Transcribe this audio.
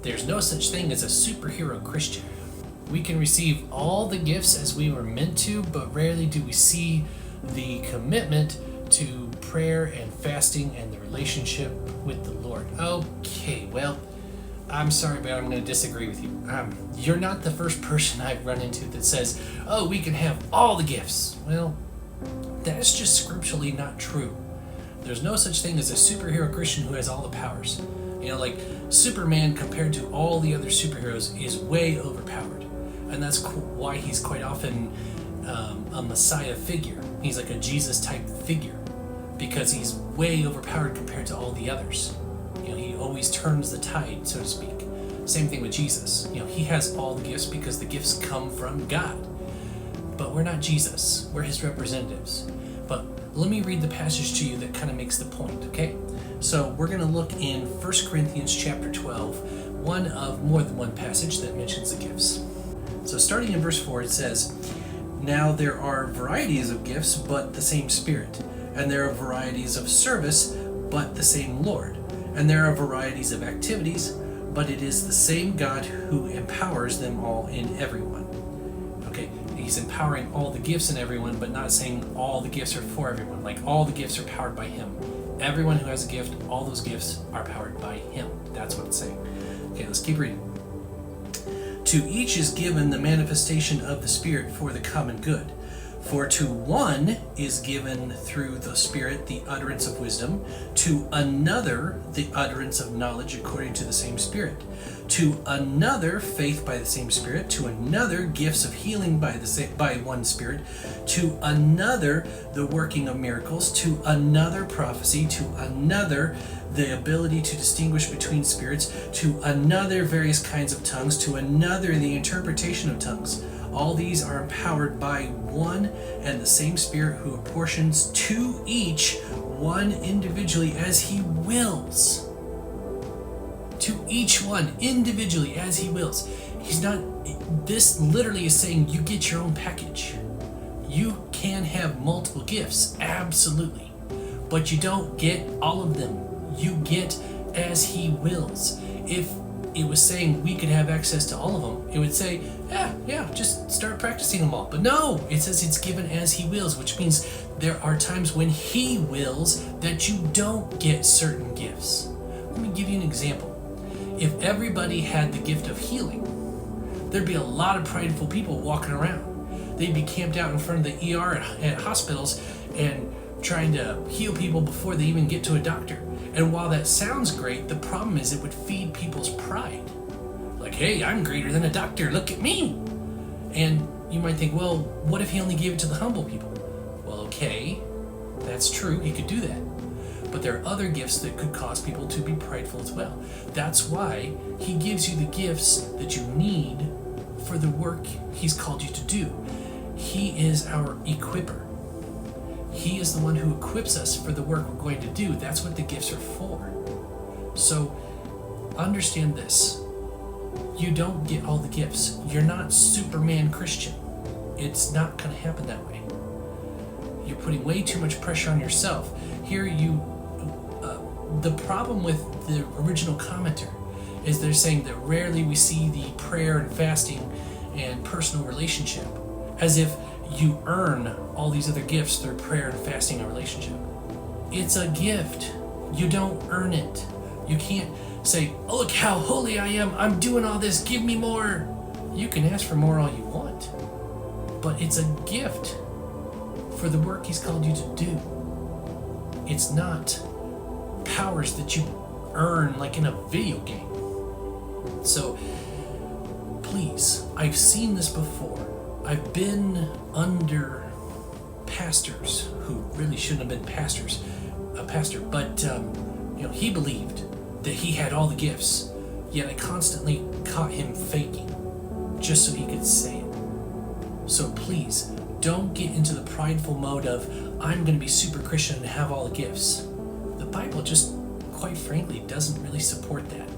There's no such thing as a superhero Christian. We can receive all the gifts as we were meant to, but rarely do we see the commitment to prayer and fasting and the relationship with the Lord. Okay, well, I'm sorry, but I'm going to disagree with you. You're not the first person I've run into that says, oh, we can have all the gifts. Well, that's just scripturally not true. There's no such thing as a superhero Christian who has all the powers. Like Superman compared to all the other superheroes is way overpowered. And that's why he's quite often a Messiah figure. He's like a Jesus type figure because he's way overpowered compared to all the others. He always turns the tide, so to speak. Same thing with Jesus. He has all the gifts because the gifts come from God. But we're not Jesus. We're his representatives. But let me read the passage to you that kind of makes the point, okay? So we're going to look in 1 Corinthians chapter 12, one of more than one passage that mentions the gifts. So starting in verse 4, it says, "Now there are varieties of gifts, but the same Spirit. And there are varieties of service, but the same Lord. And there are varieties of activities, but it is the same God who empowers them all in everyone." Okay, he's empowering all the gifts in everyone, but not saying all the gifts are for everyone. Like all the gifts are powered by him. Everyone who has a gift, all those gifts are powered by him. That's what it's saying. Okay, let's keep reading. "To each is given the manifestation of the Spirit for the common good. For to one is given through the Spirit the utterance of wisdom, to another the utterance of knowledge according to the same Spirit, to another faith by the same Spirit, to another gifts of healing by one Spirit, to another the working of miracles, to another prophecy, to another the ability to distinguish between spirits, to another various kinds of tongues, to another the interpretation of tongues. All these are empowered by one and the same Spirit, who apportions to each one individually as he wills." To each one individually as he wills. This literally is saying you get your own package. You can have multiple gifts, absolutely. But you don't get all of them. You get as he wills. If it was saying we could have access to all of them, it would say, yeah, just start practicing them all. But no, it says it's given as he wills, which means there are times when he wills that you don't get certain gifts. Let me give you an example. If everybody had the gift of healing, there'd be a lot of prideful people walking around. They'd be camped out in front of the ER at hospitals and trying to heal people before they even get to a doctor. And while that sounds great, the problem is it would feed people's pride. Like, hey, I'm greater than a doctor, look at me. And you might think, well, what if he only gave it to the humble people? Well, okay, that's true, he could do that. But there are other gifts that could cause people to be prideful as well. That's why he gives you the gifts that you need for the work he's called you to do. He is our equipper. He is the one who equips us for the work we're going to do. That's what the gifts are for. So understand this. You don't get all the gifts. You're not Superman Christian. It's not going to happen that way. You're putting way too much pressure on yourself. Here the problem with the original commenter is they're saying that rarely we see the prayer and fasting and personal relationship, as if you earn all these other gifts through prayer and fasting and relationship. It's a gift. You don't earn it. You can't say, oh, look how holy I am. I'm doing all this. Give me more. You can ask for more all you want. But it's a gift for the work he's called you to do. It's not powers that you earn like in a video game. So please, I've seen this before. I've been under pastors who really shouldn't have been pastors. A pastor, but he believed that he had all the gifts, yet I constantly caught him faking just so he could say it. So please, don't get into the prideful mode of, I'm going to be super Christian and have all the gifts. The Bible just, quite frankly, doesn't really support that.